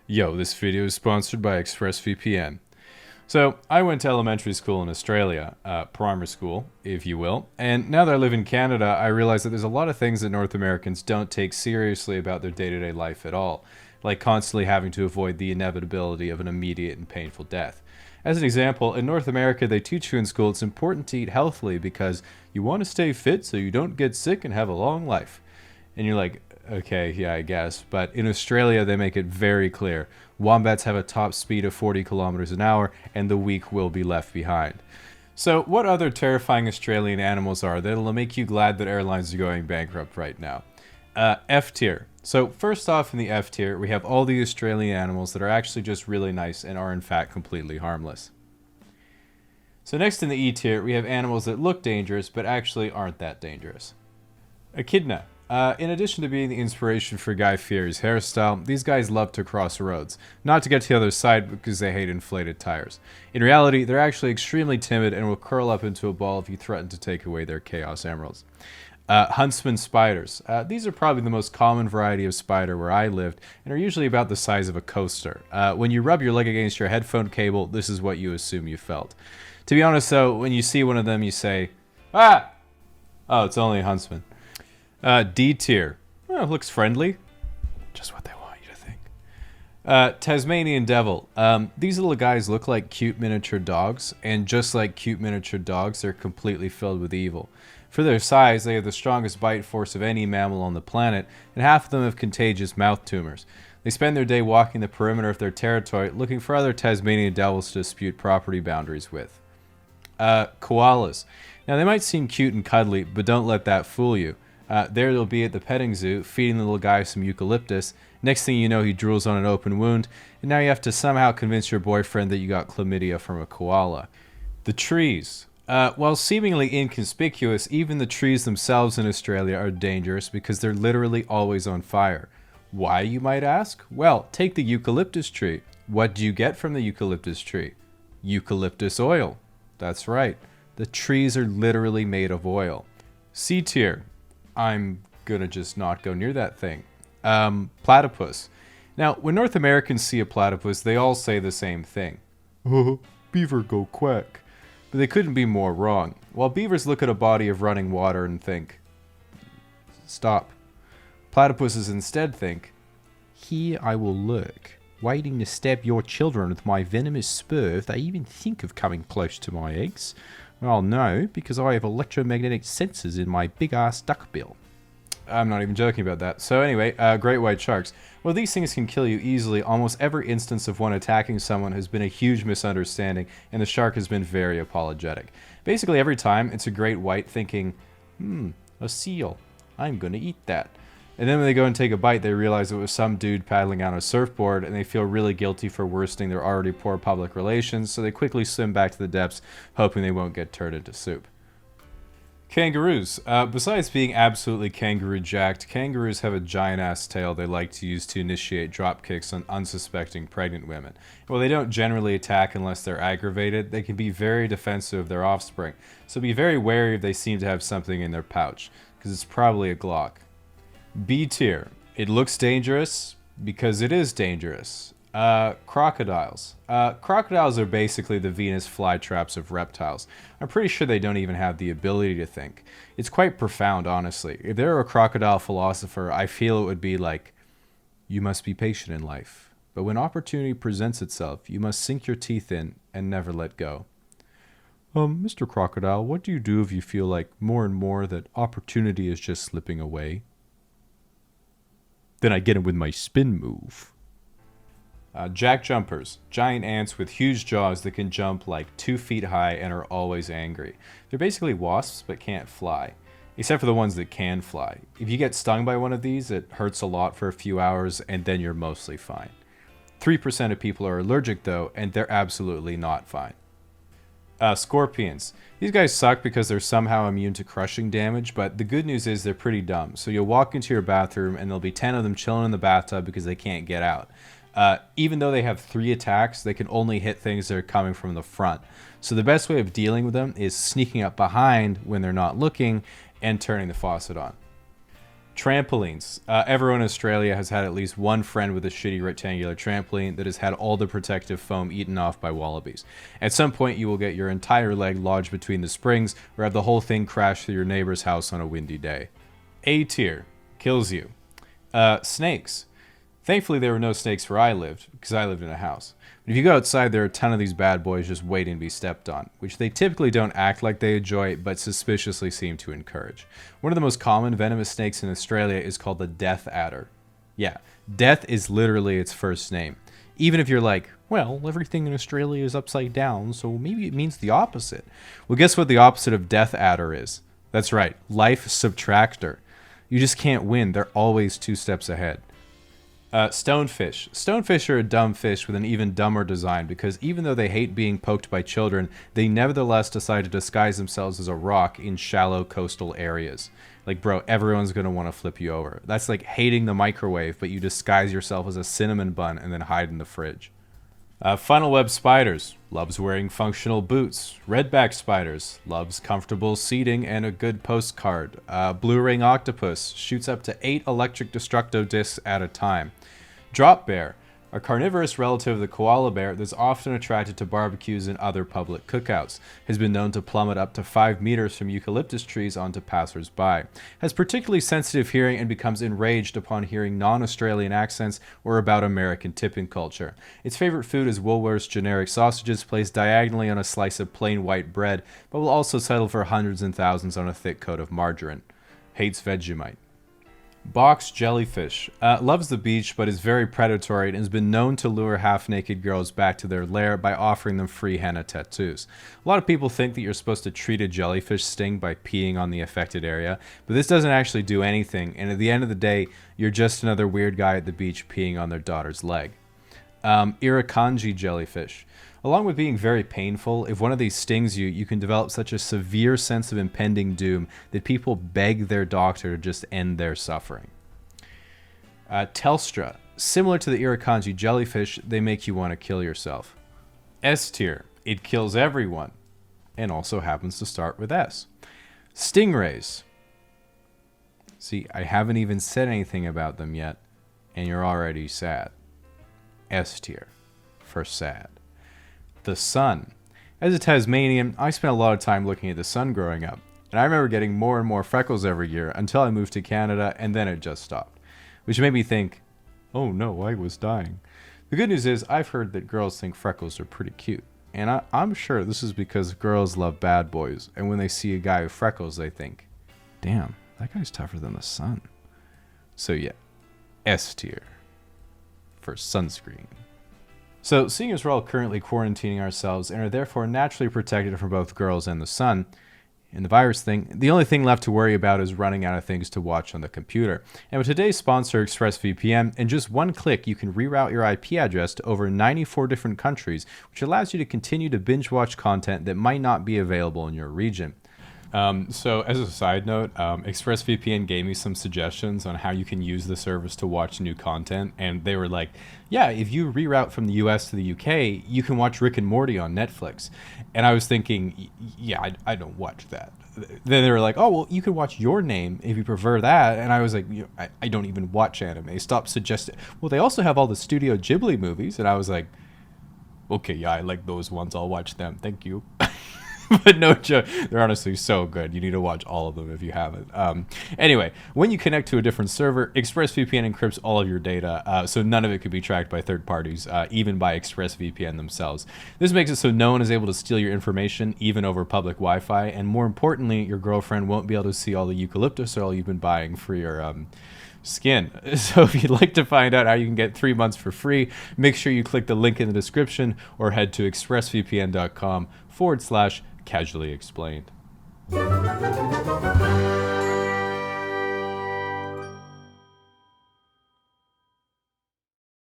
Yo, this video is sponsored by ExpressVPN. So, I went to elementary school in Australia, primary school, if you will, and now that I live in Canada, I realize that there's a lot of things that North Americans don't take seriously about their day-to-day life at all, like constantly having to avoid the inevitability of an immediate and painful death. As an example, in North America, they teach you in school it's important to eat healthily because you want to stay fit so you don't get sick and have a long life. And you're like, okay, yeah, I guess. But in Australia, they make it very clear. Wombats have a top speed of 40 kilometers an hour, and the weak will be left behind. So, what other terrifying Australian animals are that'll make you glad that airlines are going bankrupt right now? F tier. So, first off, in the F tier, we have all the Australian animals that are actually just really nice and are in fact completely harmless. So, next in the E tier, we have animals that look dangerous but actually aren't that dangerous. Echidna. In addition to being the inspiration for Guy Fieri's hairstyle, these guys love to cross roads. Not to get to the other side because they hate inflated tires. In reality, they're actually extremely timid and will curl up into a ball if you threaten to take away their Chaos Emeralds. Huntsman spiders. These are probably the most common variety of spider where I lived and are usually about the size of a coaster. When you rub your leg against your headphone cable, this is what you assume you felt. To be honest though, when you see one of them you say, "Ah! Oh, it's only a huntsman." D tier. Oh, looks friendly. Just what they want you to think. Tasmanian devil. These little guys look like cute miniature dogs, and just like cute miniature dogs, they're completely filled with evil. For their size, they have the strongest bite force of any mammal on the planet, and half of them have contagious mouth tumors. They spend their day walking the perimeter of their territory, looking for other Tasmanian devils to dispute property boundaries with. Koalas. Now, they might seem cute and cuddly, but don't let that fool you. There they'll be at the petting zoo, feeding the little guy some eucalyptus. Next thing you know, he drools on an open wound, and now you have to somehow convince your boyfriend that you got chlamydia from a koala. The trees. While seemingly inconspicuous, even the trees themselves in Australia are dangerous because they're literally always on fire. Why, you might ask? Well, take the eucalyptus tree. What do you get from the eucalyptus tree? Eucalyptus oil. That's right. The trees are literally made of oil. C tier. I'm gonna just not go near that thing. Platypus. Now, when North Americans see a platypus, they all say the same thing. Oh, beaver go quack. But they couldn't be more wrong. While beavers look at a body of running water and think, stop. Platypuses instead think, here I will lurk, waiting to stab your children with my venomous spur if they even think of coming close to my eggs. Well, no, because I have electromagnetic sensors in my big-ass duckbill. I'm not even joking about that. So anyway, great white sharks. Well, these things can kill you easily. Almost every instance of one attacking someone has been a huge misunderstanding, and the shark has been very apologetic. Basically, every time, it's a great white thinking, a seal. I'm gonna eat that. And then when they go and take a bite, they realize it was some dude paddling on a surfboard, and they feel really guilty for worsening their already poor public relations, so they quickly swim back to the depths, hoping they won't get turned into soup. Kangaroos. Besides being absolutely kangaroo jacked, kangaroos have a giant-ass tail they like to use to initiate drop kicks on unsuspecting pregnant women. While they don't generally attack unless they're aggravated, they can be very defensive of their offspring, so be very wary if they seem to have something in their pouch, because it's probably a Glock. B tier. It looks dangerous because it is dangerous. Crocodiles. Crocodiles are basically the Venus flytraps of reptiles. I'm pretty sure they don't even have the ability to think. It's quite profound, honestly. If there were a crocodile philosopher, I feel it would be like, you must be patient in life, but when opportunity presents itself, you must sink your teeth in and never let go. Mr. Crocodile, what do you do if you feel like more and more that opportunity is just slipping away? Then I get him with my spin move. Jack jumpers. Giant ants with huge jaws that can jump like 2 feet high and are always angry. They're basically wasps but can't fly. Except for the ones that can fly. If you get stung by one of these, it hurts a lot for a few hours and then you're mostly fine. 3% of people are allergic though, and they're absolutely not fine. Scorpions. These guys suck because they're somehow immune to crushing damage, but the good news is they're pretty dumb. So you'll walk into your bathroom and there'll be 10 of them chilling in the bathtub because they can't get out. Even though they have 3 attacks, they can only hit things that are coming from the front. So the best way of dealing with them is sneaking up behind when they're not looking and turning the faucet on. Trampolines. Everyone in Australia has had at least one friend with a shitty rectangular trampoline that has had all the protective foam eaten off by wallabies. At some point, you will get your entire leg lodged between the springs or have the whole thing crash through your neighbor's house on a windy day. A tier. Kills you. Snakes. Thankfully, there were no snakes where I lived, because I lived in a house. But if you go outside, there are a ton of these bad boys just waiting to be stepped on, which they typically don't act like they enjoy, but suspiciously seem to encourage. One of the most common venomous snakes in Australia is called the death adder. Yeah, death is literally its first name. Even if you're like, well, everything in Australia is upside down, so maybe it means the opposite. Well, guess what the opposite of death adder is? That's right, life subtractor. You just can't win. They're always 2 steps ahead. Stonefish. Stonefish are a dumb fish with an even dumber design because even though they hate being poked by children, they nevertheless decide to disguise themselves as a rock in shallow coastal areas. Like, bro, everyone's going to want to flip you over. That's like hating the microwave, but you disguise yourself as a cinnamon bun and then hide in the fridge. Funnel web spiders. Loves wearing functional boots. Redback spiders. Loves comfortable seating and a good postcard. Blue ring octopus. Shoots up to 8 electric destructo discs at a time. Drop bear. A carnivorous relative of the koala bear that's often attracted to barbecues and other public cookouts. Has been known to plummet up to 5 meters from eucalyptus trees onto passers-by. Has particularly sensitive hearing and becomes enraged upon hearing non-Australian accents or about American tipping culture. Its favorite food is Woolworth's generic sausages placed diagonally on a slice of plain white bread, but will also settle for hundreds and thousands on a thick coat of margarine. Hates Vegemite. Box jellyfish. Loves the beach, but is very predatory and has been known to lure half-naked girls back to their lair by offering them free henna tattoos. A lot of people think that you're supposed to treat a jellyfish sting by peeing on the affected area, but this doesn't actually do anything, and at the end of the day, you're just another weird guy at the beach peeing on their daughter's leg. Irukandji jellyfish. Along with being very painful, if one of these stings you, you can develop such a severe sense of impending doom that people beg their doctor to just end their suffering. Telstra. Similar to the Irukandji jellyfish, they make you want to kill yourself. S tier. It kills everyone, and also happens to start with S. Stingrays. See, I haven't even said anything about them yet, and you're already sad. S tier. For sad. The sun. As a Tasmanian, I spent a lot of time looking at the sun growing up, and I remember getting more and more freckles every year until I moved to Canada, and then it just stopped. Which made me think, oh no, I was dying. The good news is, I've heard that girls think freckles are pretty cute, and I'm sure this is because girls love bad boys, and when they see a guy with freckles, they think, damn, that guy's tougher than the sun. So yeah, S tier. For sunscreen. So, seeing as we're all currently quarantining ourselves and are therefore naturally protected from both girls and the sun, and the virus thing, the only thing left to worry about is running out of things to watch on the computer. And with today's sponsor, ExpressVPN, in just one click, you can reroute your IP address to over 94 different countries, which allows you to continue to binge watch content that might not be available in your region. So as a side note, ExpressVPN gave me some suggestions on how you can use the service to watch new content. And they were like, yeah, if you reroute from the US to the UK, you can watch Rick and Morty on Netflix. And I was thinking, yeah, I don't watch that. Then they were like, oh, well, you could watch Your Name if you prefer that. And I was like, I don't even watch anime. Stop suggesting. Well, they also have all the Studio Ghibli movies. And I was like, okay, yeah, I like those ones. I'll watch them. Thank you. But no joke, they're honestly so good. You need to watch all of them if you haven't. Anyway, when you connect to a different server, ExpressVPN encrypts all of your data, so none of it could be tracked by third parties, even by ExpressVPN themselves. This makes it so no one is able to steal your information, even over public Wi-Fi, and more importantly, your girlfriend won't be able to see all the eucalyptus oil you've been buying for your skin. So if you'd like to find out how you can get 3 months for free, make sure you click the link in the description or head to expressvpn.com/casually explained.